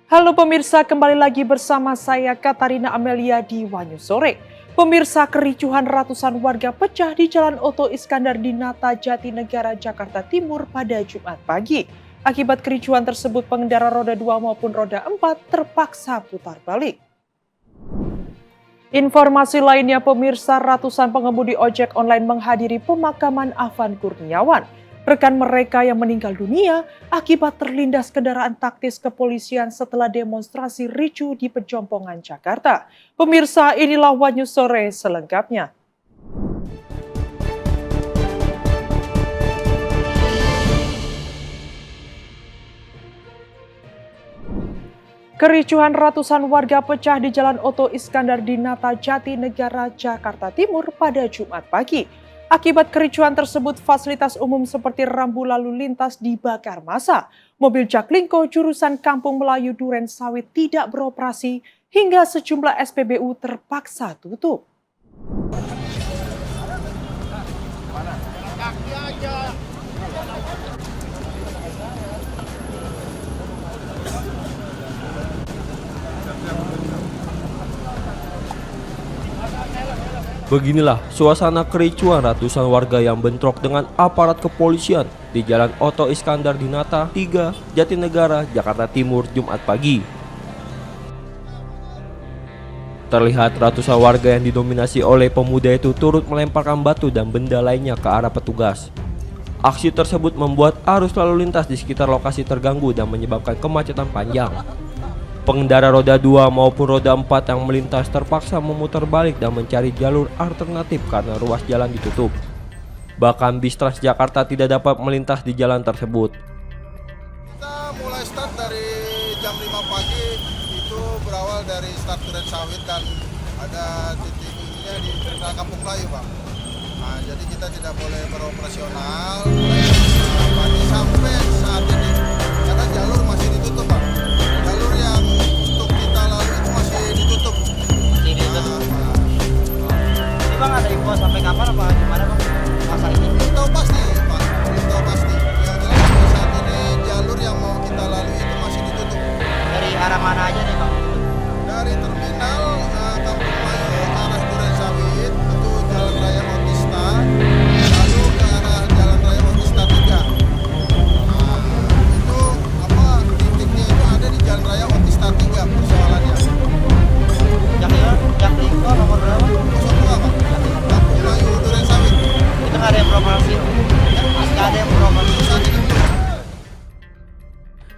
Halo pemirsa, kembali lagi bersama saya Katarina Amelia di Wanyu Sore. Pemirsa, kericuhan ratusan warga pecah di Jalan Oto Iskandar di Nata, Jatinegara, Jakarta Timur pada Jumat pagi. Akibat kericuhan tersebut, pengendara roda 2 maupun roda 4 terpaksa putar balik. Informasi lainnya pemirsa, ratusan pengemudi ojek online menghadiri pemakaman Afan Kurniawan. Rekan mereka yang meninggal dunia akibat terlindas kendaraan taktis kepolisian setelah demonstrasi ricu di Pejompongan, Jakarta. Pemirsa, inilah Wanyu Sore selengkapnya. Kericuhan ratusan warga pecah di Jalan Oto Iskandar di Nata, Jatinegara, Jakarta Timur pada Jumat pagi. Akibat kericuhan tersebut, fasilitas umum seperti rambu lalu lintas dibakar massa. Mobil Jaklingko jurusan Kampung Melayu Duren Sawit tidak beroperasi hingga sejumlah SPBU terpaksa tutup. Beginilah suasana kericuhan ratusan warga yang bentrok dengan aparat kepolisian di Jalan Oto Iskandar di Nata 3, Jatinegara, Jakarta Timur, Jumat pagi. Terlihat ratusan warga yang didominasi oleh pemuda itu turut melemparkan batu dan benda lainnya ke arah petugas. Aksi tersebut membuat arus lalu lintas di sekitar lokasi terganggu dan menyebabkan kemacetan panjang. Pengendara roda 2 maupun roda 4 yang melintas terpaksa memutar balik dan mencari jalur alternatif karena ruas jalan ditutup. Bahkan bis Transjakarta tidak dapat melintas di jalan tersebut. Kita mulai start dari jam 5 pagi, itu berawal dari start Duren Sawit dan ada titiknya di terminal Kampung Melayu, Bang. Nah, jadi kita tidak boleh beroperasional pagi sampai saat ini karena jalur masih ditutup, Bang. Jalur yang untuk kita lalui itu masih ditutup. Ini Bang, ada info sampai kapan apa gimana Bang masa ini? Belum tahu pasti, Pak. Belum tahu pasti. Yang jelas sampai saat ini jalur yang mau kita lalui itu masih ditutup. Dari arah mana aja nih Bang? Dari terminal Kampung Melayu arah Duren Sawit itu Jalan Raya Otista, lalu ke arah Jalan Raya Otista 3. Itu titiknya itu ada di Jalan Raya Otista 3 persoalannya. Jaklingko nomor berapa? 02, Pak. Kampung Melayu Duren Sawit. Itu nggak ada yang beroperasi. Nggak ada yang beroperasi.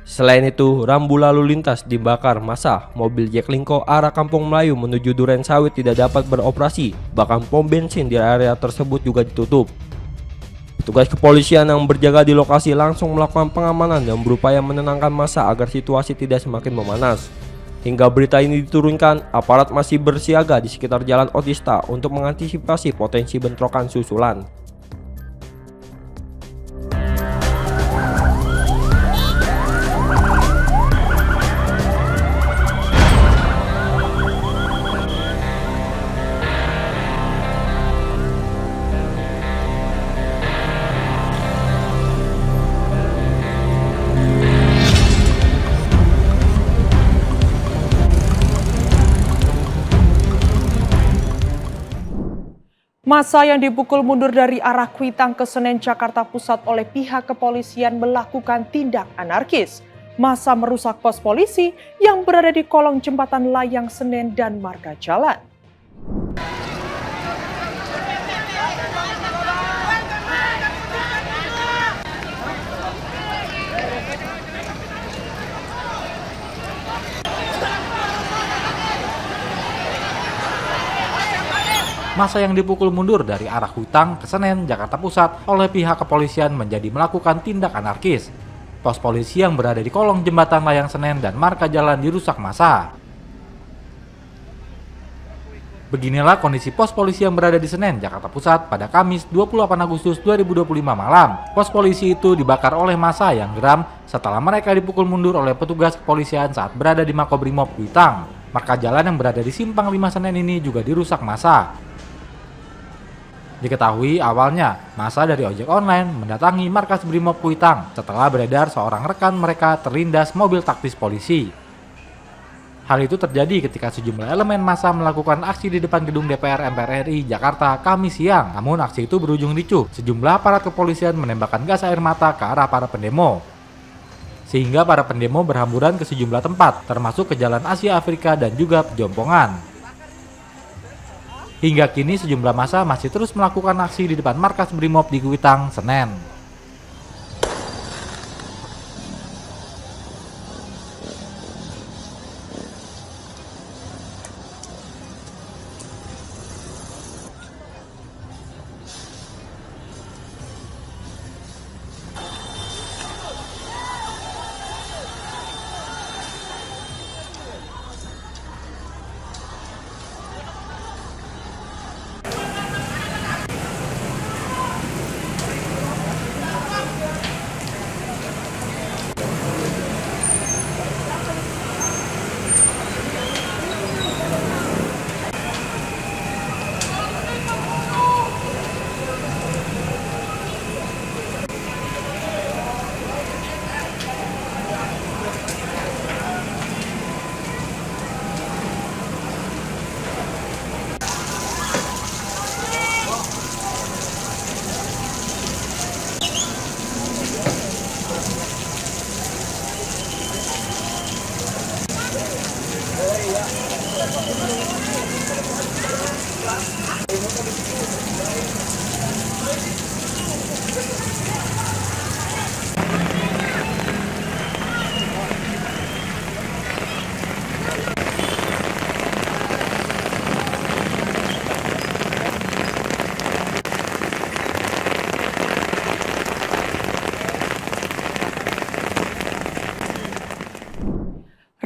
Selain itu, rambu lalu lintas dibakar massa. Mobil Jaklingko arah Kampung Melayu menuju Duren Sawit tidak dapat beroperasi. Bahkan pom bensin di area tersebut juga ditutup. Petugas kepolisian yang berjaga di lokasi langsung melakukan pengamanan dan berupaya menenangkan massa agar situasi tidak semakin memanas. Hingga berita ini diturunkan, aparat masih bersiaga di sekitar Jalan Otista untuk mengantisipasi potensi bentrokan susulan. Massa yang dipukul mundur dari arah Kuitang ke Senen, Jakarta Pusat oleh pihak kepolisian melakukan tindak anarkis. Massa merusak pos polisi yang berada di kolong jembatan layang Senen dan marga jalan. Massa yang dipukul mundur dari arah Kuitang ke Senen, Jakarta Pusat oleh pihak kepolisian menjadi melakukan tindak anarkis. Pos polisi yang berada di kolong jembatan layang Senen dan marka jalan dirusak massa. Beginilah kondisi pos polisi yang berada di Senen, Jakarta Pusat pada Kamis 28 Agustus 2025 malam. Pos polisi itu dibakar oleh massa yang geram setelah mereka dipukul mundur oleh petugas kepolisian saat berada di Makobrimob Kuitang. Marka jalan yang berada di Simpang 5 Senen ini juga dirusak massa. Diketahui awalnya massa dari ojek online mendatangi markas Brimob Kuitang setelah beredar seorang rekan mereka terlindas mobil taktis polisi. Hal itu terjadi ketika sejumlah elemen massa melakukan aksi di depan gedung DPR MPR RI Jakarta Kamis siang. Namun aksi itu berujung ricuh. Sejumlah aparat kepolisian menembakkan gas air mata ke arah para pendemo, sehingga para pendemo berhamburan ke sejumlah tempat, termasuk ke Jalan Asia Afrika dan juga Pejompongan. Hingga kini sejumlah massa masih terus melakukan aksi di depan markas Brimob di Kuitang, Senen.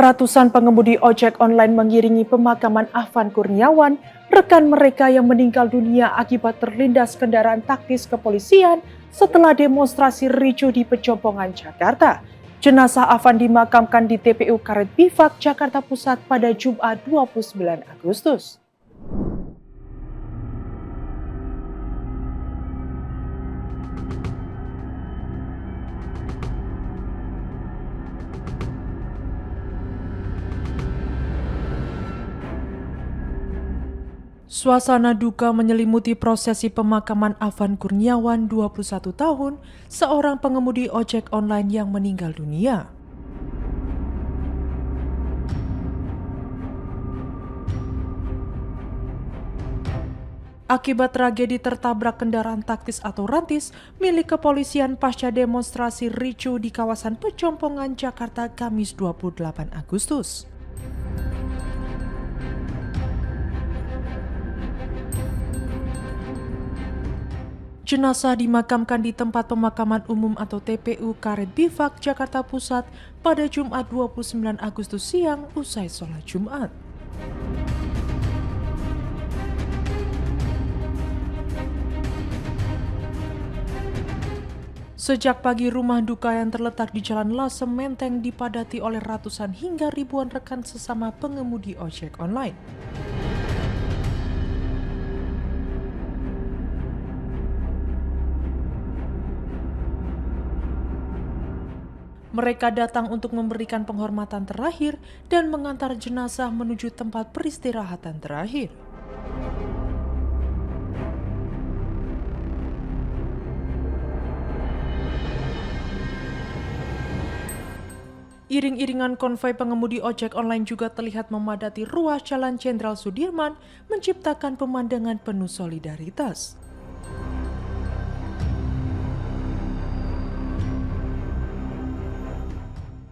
Ratusan pengemudi ojek online mengiringi pemakaman Afan Kurniawan, rekan mereka yang meninggal dunia akibat terlindas kendaraan taktis kepolisian setelah demonstrasi ricuh di Pejompongan, Jakarta. Jenazah Afan dimakamkan di TPU Karet Bifak, Jakarta Pusat pada Jumat 29 Agustus. Suasana duka menyelimuti prosesi pemakaman Afan Kurniawan, 21 tahun, seorang pengemudi ojek online yang meninggal dunia. Akibat tragedi tertabrak kendaraan taktis atau rantis milik kepolisian pasca demonstrasi ricuh di kawasan Pejompongan, Jakarta, Kamis 28 Agustus. Jenazah dimakamkan di tempat pemakaman umum atau TPU Karet Bifak, Jakarta Pusat pada Jumat 29 Agustus siang usai sholat Jumat. Sejak pagi rumah duka yang terletak di Jalan Lasem Menteng dipadati oleh ratusan hingga ribuan rekan sesama pengemudi ojek online. Mereka datang untuk memberikan penghormatan terakhir dan mengantar jenazah menuju tempat peristirahatan terakhir. Iring-iringan konvoi pengemudi ojek online juga terlihat memadati ruas Jalan Jenderal Sudirman, menciptakan pemandangan penuh solidaritas.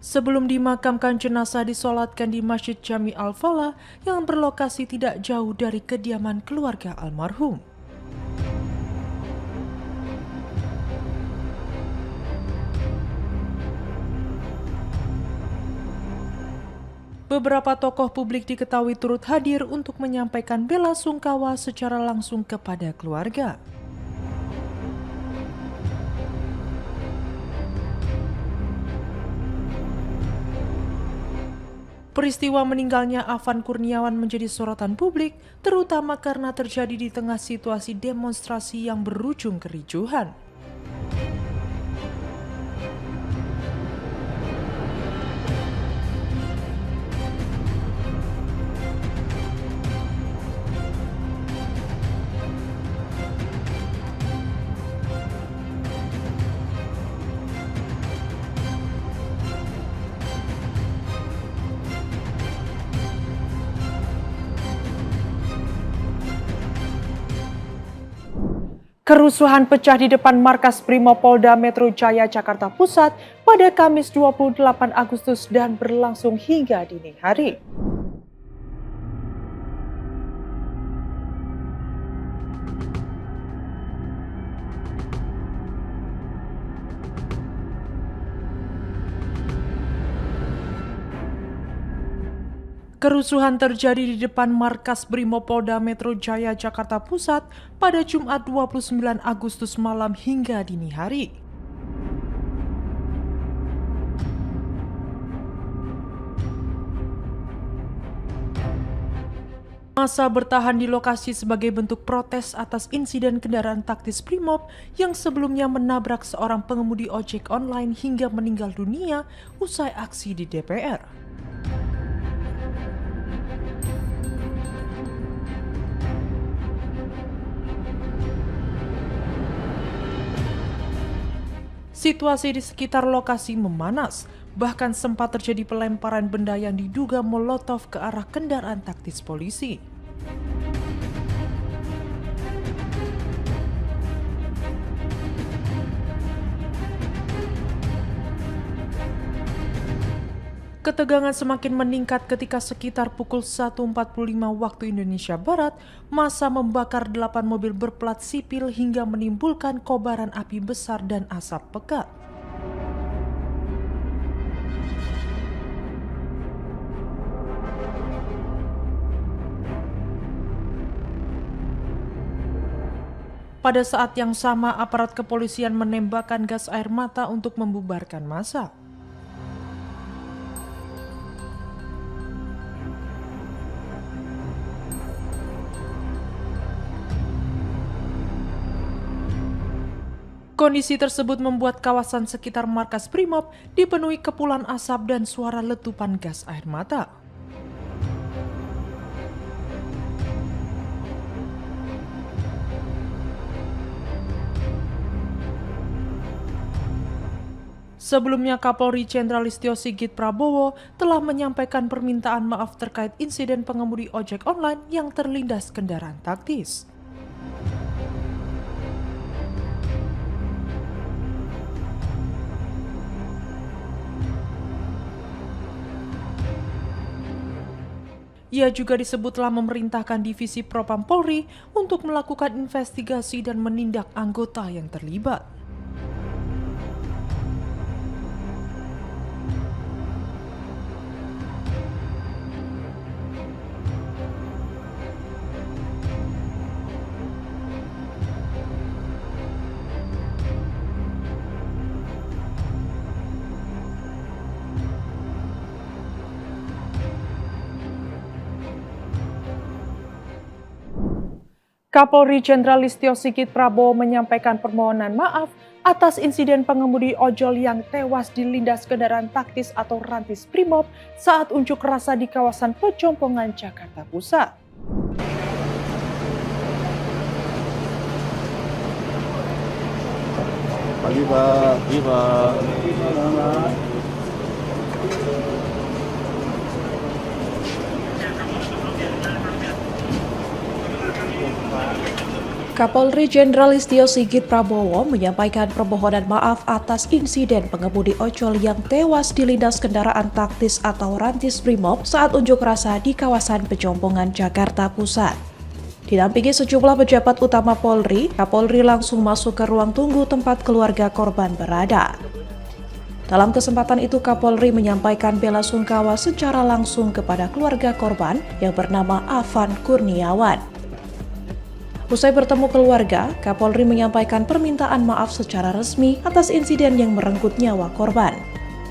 Sebelum dimakamkan, jenazah disolatkan di Masjid Jami Al-Falah yang berlokasi tidak jauh dari kediaman keluarga almarhum. Beberapa tokoh publik diketahui turut hadir untuk menyampaikan bela sungkawa secara langsung kepada keluarga. Peristiwa meninggalnya Afan Kurniawan menjadi sorotan publik, terutama karena terjadi di tengah situasi demonstrasi yang berujung kericuhan. Kerusuhan pecah di depan markas Brimopolda Metro Jaya Jakarta Pusat pada Kamis 28 Agustus dan berlangsung hingga dini hari. Kerusuhan terjadi di depan markas Brimopolda Metro Jaya Jakarta Pusat pada Jumat 29 Agustus malam hingga dini hari. Massa bertahan di lokasi sebagai bentuk protes atas insiden kendaraan taktis Brimob yang sebelumnya menabrak seorang pengemudi ojek online hingga meninggal dunia usai aksi di DPR. Situasi di sekitar lokasi memanas, bahkan sempat terjadi pelemparan benda yang diduga molotov ke arah kendaraan taktis polisi. Ketegangan semakin meningkat ketika sekitar pukul 1.45 waktu Indonesia Barat, massa membakar 8 mobil berplat sipil hingga menimbulkan kobaran api besar dan asap pekat. Pada saat yang sama, aparat kepolisian menembakkan gas air mata untuk membubarkan massa. Kondisi tersebut membuat kawasan sekitar markas Brimob dipenuhi kepulan asap dan suara letupan gas air mata. Sebelumnya, Kapolri Jenderal Listio Sigit Prabowo telah menyampaikan permintaan maaf terkait insiden pengemudi ojek online yang terlindas kendaraan taktis. Ia juga disebut telah memerintahkan Divisi Propam Polri untuk melakukan investigasi dan menindak anggota yang terlibat. Kapolri Jenderal Listio Sigit Prabowo menyampaikan permohonan maaf atas insiden pengemudi ojol yang tewas dilindas kendaraan taktis atau rantis Brimob saat unjuk rasa di kawasan Pejompongan, Jakarta Pusat. Pagi Pak. Pagi Pak. Kapolri Jenderal Listio Sigit Prabowo menyampaikan permohonan maaf atas insiden pengemudi ojol yang tewas dilindas kendaraan taktis atau rantis Brimob saat unjuk rasa di kawasan Pejompongan, Jakarta Pusat. Didampingi sejumlah pejabat utama Polri, Kapolri langsung masuk ke ruang tunggu tempat keluarga korban berada. Dalam kesempatan itu, Kapolri menyampaikan bela sungkawa secara langsung kepada keluarga korban yang bernama Afan Kurniawan. Usai bertemu keluarga, Kapolri menyampaikan permintaan maaf secara resmi atas insiden yang merenggut nyawa korban.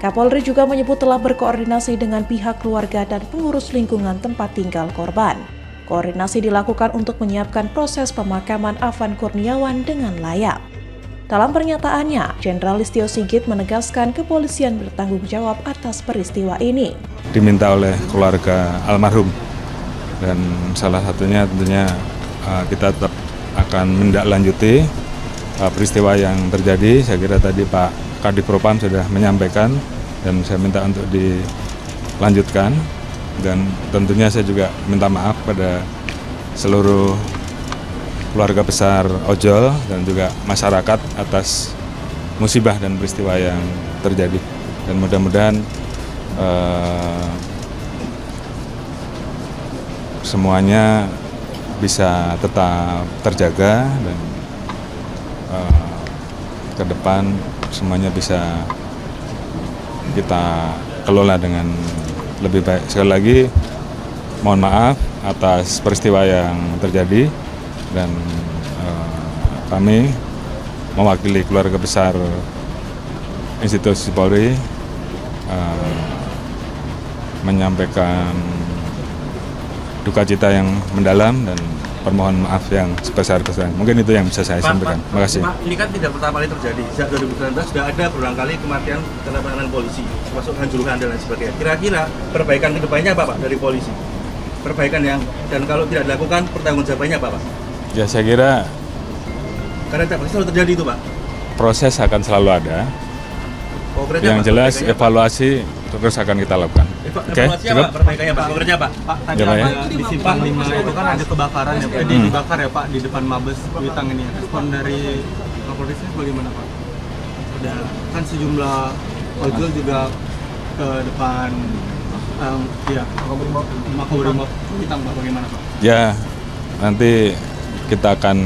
Kapolri juga menyebut telah berkoordinasi dengan pihak keluarga dan pengurus lingkungan tempat tinggal korban. Koordinasi dilakukan untuk menyiapkan proses pemakaman Afan Kurniawan dengan layak. Dalam pernyataannya, Jenderal Listio Sigit menegaskan kepolisian bertanggung jawab atas peristiwa ini. Diminta oleh keluarga almarhum dan salah satunya tentunya kita tetap akan menindaklanjuti peristiwa yang terjadi. Saya kira tadi Pak Kadif Propam sudah menyampaikan dan saya minta untuk dilanjutkan, dan tentunya saya juga minta maaf pada seluruh keluarga besar ojol dan juga masyarakat atas musibah dan peristiwa yang terjadi. Dan mudah-mudahan semuanya bisa tetap terjaga dan ke depan semuanya bisa kita kelola dengan lebih baik. Sekali lagi mohon maaf atas peristiwa yang terjadi dan kami mewakili keluarga besar institusi Polri menyampaikan duka cita yang mendalam dan permohon maaf yang sebesar-besarnya. Mungkin itu yang bisa saya sampaikan. Terima kasih. Pak, ini kan tidak pertama kali terjadi. Sejak 2019 sudah ada berulang kali kematian karena penanganan polisi, termasuk Kanjuruhan dan lain sebagainya. Kira-kira perbaikan kedepannya apa Pak dari polisi? Perbaikan yang, dan kalau tidak dilakukan pertanggungjawabannya apa Pak? Ya saya kira Karena tidak pasti selalu terjadi itu Pak. proses akan selalu ada. Konkretnya, Yang Pak, jelas perbaikannya, evaluasi terus akan kita lakukan. Oke, evaluasi cukup. apa perbaikannya Pak? Konkretnya Pak. Tadi Ya, Pak, ya. di Simpang 5 itu kan ada kebakaran ya Pak. Dibakar ya Pak di depan Mabes Kuitang ini. Respon dari Kapolresnya bagaimana Pak? Ada kan sejumlah ojol juga ke depan Makobrimob Kuitang Pak, bagaimana Pak? Ya, nanti kita akan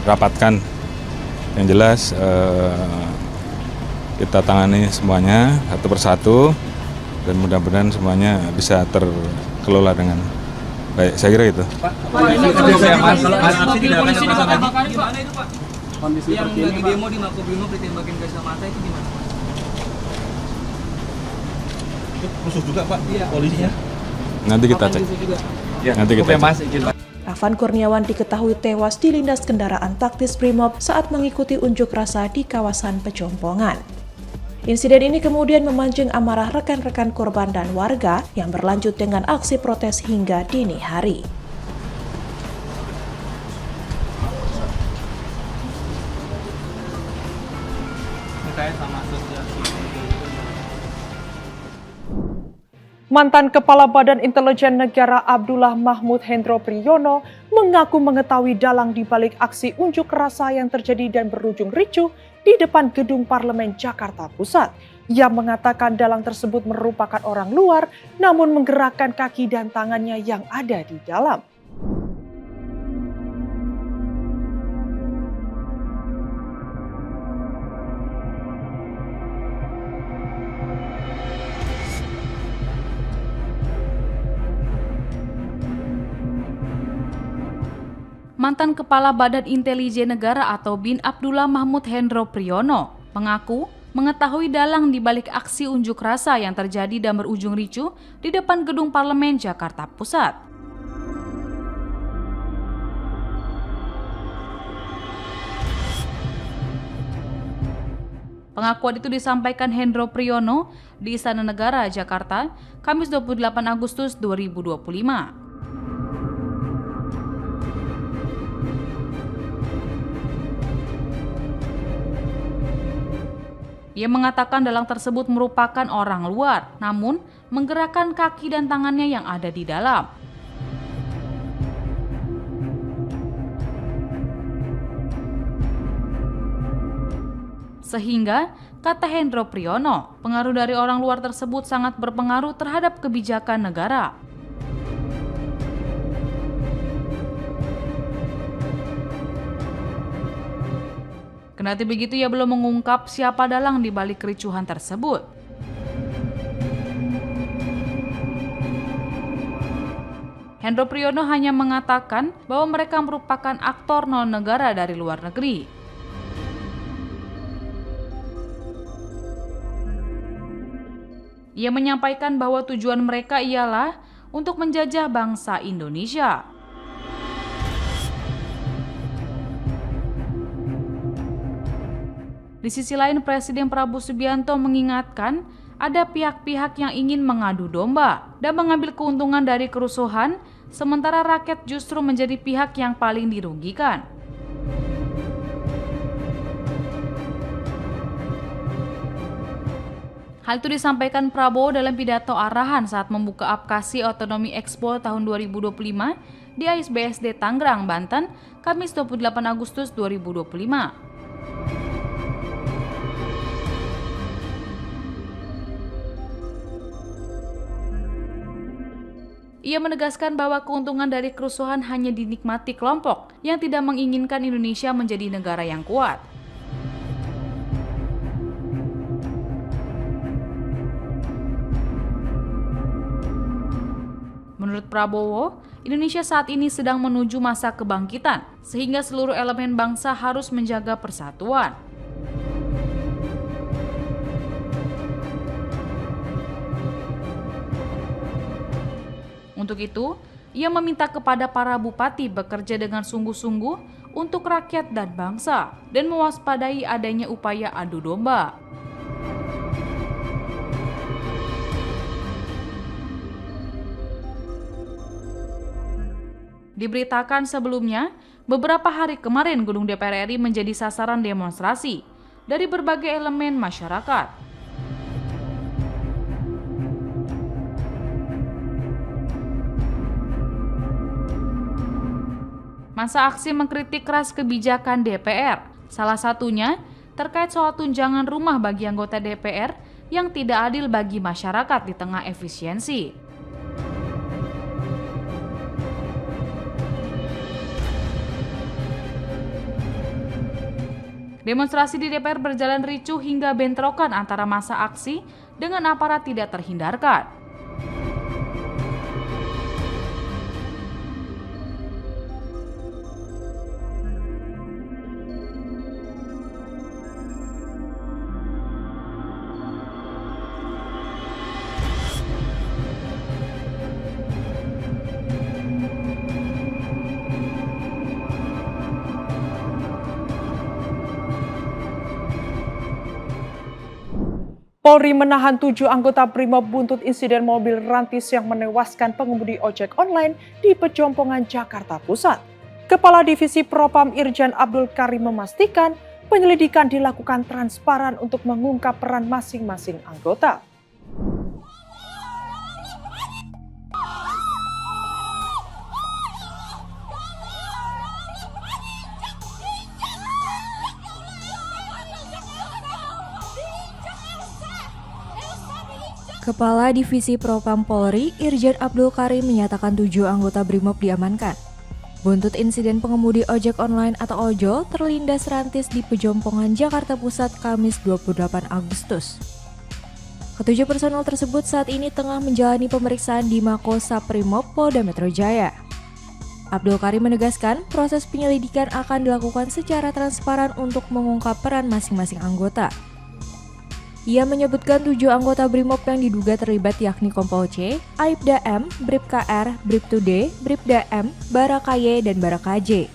rapatkan. Yang jelas kita tangani semuanya satu persatu dan mudah-mudahan semuanya bisa terkelola dengan baik. Saya kira itu. Aksi tidak akan terpasang lagi. Gimana itu Pak? Kondisi yang lagi demo di Makobrimob ditembakin gas air mata itu gimana Pak? Musuh juga Pak, polisinya. Nanti kita cek. Nanti kita cek. Afan Kurniawan diketahui tewas dilindas kendaraan taktis Brimob saat mengikuti unjuk rasa di kawasan Pejompongan. Insiden ini kemudian memancing amarah rekan-rekan korban dan warga yang berlanjut dengan aksi protes hingga dini hari. Mantan Kepala Badan Intelijen Negara Abdullah Mahmud Hendro Priyono mengaku mengetahui dalang di balik aksi unjuk rasa yang terjadi dan berujung ricuh di depan Gedung Parlemen Jakarta Pusat. Ia mengatakan dalang tersebut merupakan orang luar namun menggerakkan kaki dan tangannya yang ada di dalam. Mantan Kepala Badan Intelijen Negara atau BIN Abdullah Mahmud Hendro Priyono mengaku mengetahui dalang di balik aksi unjuk rasa yang terjadi dan berujung ricuh di depan Gedung Parlemen Jakarta Pusat. Pengakuan itu disampaikan Hendro Priyono di Istana Negara, Jakarta, Kamis 28 Agustus 2025. Ia mengatakan dalang tersebut merupakan orang luar, namun menggerakkan kaki dan tangannya yang ada di dalam. Sehingga, kata Hendro Priyono, pengaruh dari orang luar tersebut sangat berpengaruh terhadap kebijakan negara. Kendati begitu, ia belum mengungkap siapa dalang di balik kericuhan tersebut. Hendro Priyono hanya mengatakan bahwa mereka merupakan aktor non negara dari luar negeri. Ia menyampaikan bahwa tujuan mereka ialah untuk menjajah bangsa Indonesia. Di sisi lain, Presiden Prabowo Subianto mengingatkan ada pihak-pihak yang ingin mengadu domba dan mengambil keuntungan dari kerusuhan, sementara rakyat justru menjadi pihak yang paling dirugikan. Hal itu disampaikan Prabowo dalam pidato arahan saat membuka Apkasi Otonomi Expo tahun 2025 di ASBSD Tangerang, Banten, Kamis 28 Agustus 2025. Ia menegaskan bahwa keuntungan dari kerusuhan hanya dinikmati kelompok yang tidak menginginkan Indonesia menjadi negara yang kuat. Menurut Prabowo, Indonesia saat ini sedang menuju masa kebangkitan, sehingga seluruh elemen bangsa harus menjaga persatuan. Untuk itu, ia meminta kepada para bupati bekerja dengan sungguh-sungguh untuk rakyat dan bangsa, dan mewaspadai adanya upaya adu domba. Diberitakan sebelumnya, beberapa hari kemarin Gedung DPR RI menjadi sasaran demonstrasi dari berbagai elemen masyarakat. Masa aksi mengkritik keras kebijakan DPR, salah satunya terkait soal tunjangan rumah bagi anggota DPR yang tidak adil bagi masyarakat di tengah efisiensi. Demonstrasi di DPR berjalan ricuh hingga bentrokan antara massa aksi dengan aparat tidak terhindarkan. Polri menahan 7 anggota Brimob buntut insiden mobil rantis yang menewaskan pengemudi ojek online di Pejompongan, Jakarta Pusat. Kepala Divisi Propam Irjen Abdul Karim memastikan penyelidikan dilakukan transparan untuk mengungkap peran masing-masing anggota. Kepala Divisi Propam Polri, Irjen Abdul Karim menyatakan 7 anggota Brimob diamankan. Buntut insiden pengemudi ojek online atau ojol terlindas rantis di Pejompongan, Jakarta Pusat, Kamis 28 Agustus. Ketujuh personel tersebut saat ini tengah menjalani pemeriksaan di Mako Saprimob Polda Metro Jaya. Abdul Karim menegaskan proses penyelidikan akan dilakukan secara transparan untuk mengungkap peran masing-masing anggota. Ia menyebutkan 7 anggota Brimob yang diduga terlibat yakni Kompol C, Aibda M, Bribka R, Bribtu D, Bribda M, Baraka Y, dan Baraka J.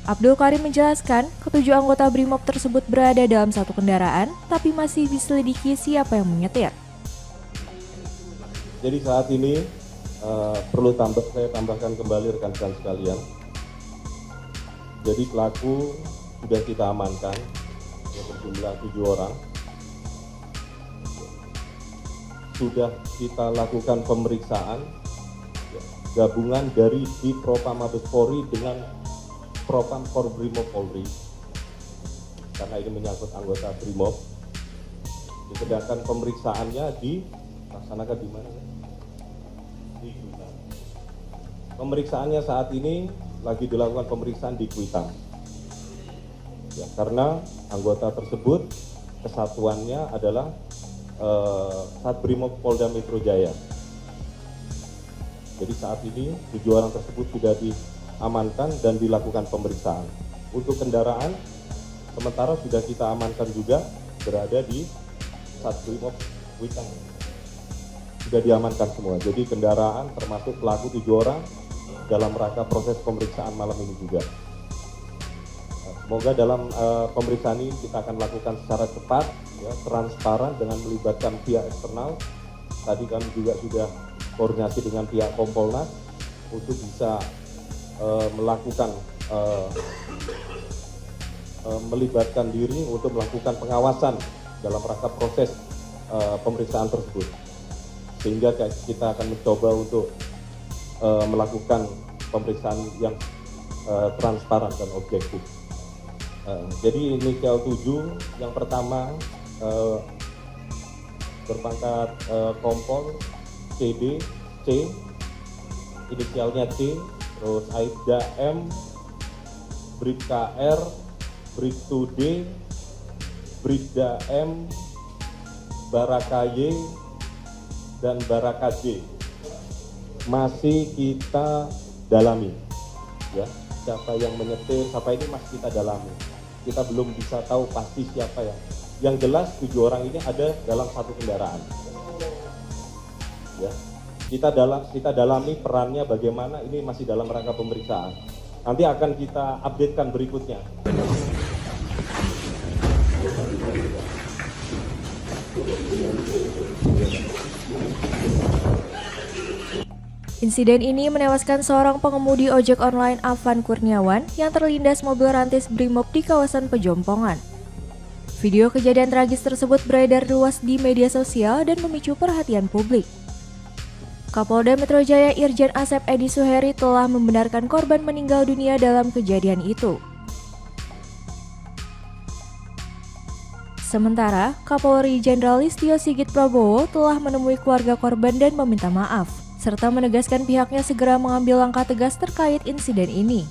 Abdul Karim menjelaskan, ketujuh anggota Brimob tersebut berada dalam satu kendaraan, tapi masih diselidiki siapa yang menyetir. Jadi saat ini perlu saya tambahkan kembali rekan-rekan sekalian. Jadi pelaku sudah kita amankan, yang berjumlah 7 orang. Sudah kita lakukan pemeriksaan gabungan dari di Propam Mabes Polri dengan Propam Korbrimob Polri, karena ini menyangkut anggota Brimob. Sedangkan pemeriksaannya dilaksanakan di mana? Di Kuitang. Pemeriksaannya saat ini lagi dilakukan pemeriksaan di Kuitang. Ya, karena anggota tersebut kesatuannya adalah Satbrimob Polda Metro Jaya. Jadi saat ini 7 orang tersebut sudah diamankan dan dilakukan pemeriksaan. Untuk kendaraan, sementara sudah kita amankan juga berada di Satbrimob Kuitang. Sudah diamankan semua. Jadi kendaraan termasuk pelaku 7 orang dalam rangka proses pemeriksaan malam ini juga. Semoga dalam pemeriksaan ini kita akan lakukan secara cepat, ya, transparan dengan melibatkan pihak eksternal. Tadi kami juga sudah koordinasi dengan pihak Kompolnas untuk bisa melakukan melibatkan diri untuk melakukan pengawasan dalam rangka proses pemeriksaan tersebut. Sehingga kita akan mencoba untuk melakukan pemeriksaan yang transparan dan objektif. Jadi inisial 7 yang pertama berpangkat Kompol CD C, inisialnya C, terus Aibda M, Bribka R, Bribtu D, Bribda M, Baraka Y, dan Baraka J. Masih kita dalami, ya, siapa yang menyetir, siapa ini masih kita dalami. Kita belum bisa tahu pasti siapa ya. Yang jelas 7 orang ini ada dalam satu kendaraan. Ya, kita dalami perannya bagaimana, ini masih dalam rangka pemeriksaan. Nanti akan kita updatekan berikutnya. Insiden ini menewaskan seorang pengemudi ojek online Afan Kurniawan yang terlindas mobil rantis Brimob di kawasan Pejompongan. Video kejadian tragis tersebut beredar luas di media sosial dan memicu perhatian publik. Kapolda Metro Jaya Irjen Asep Edi Suheri telah membenarkan korban meninggal dunia dalam kejadian itu. Sementara, Kapolri Jenderal Listio Sigit Prabowo telah menemui keluarga korban dan meminta maaf, serta menegaskan pihaknya segera mengambil langkah tegas terkait insiden ini.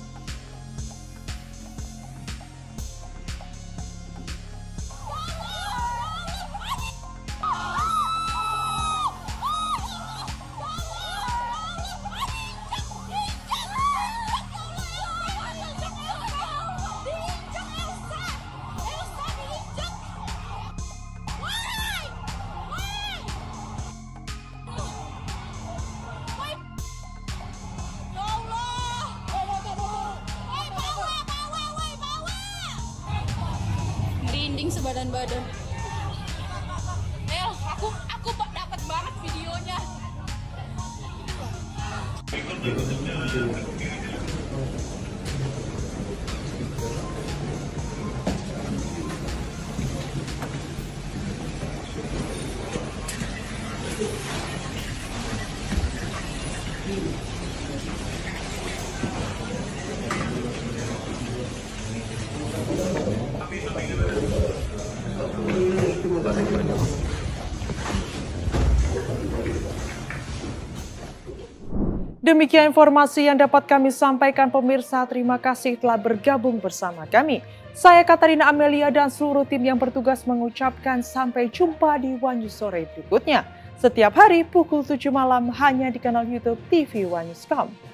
Merinding sebadan-badan. Aku dapat banget videonya. Demikian informasi yang dapat kami sampaikan pemirsa. Terima kasih telah bergabung bersama kami. Saya Katarina Amelia dan seluruh tim yang bertugas mengucapkan sampai jumpa di One News sore berikutnya. Setiap hari pukul 7 malam hanya di kanal YouTube TV One News.com.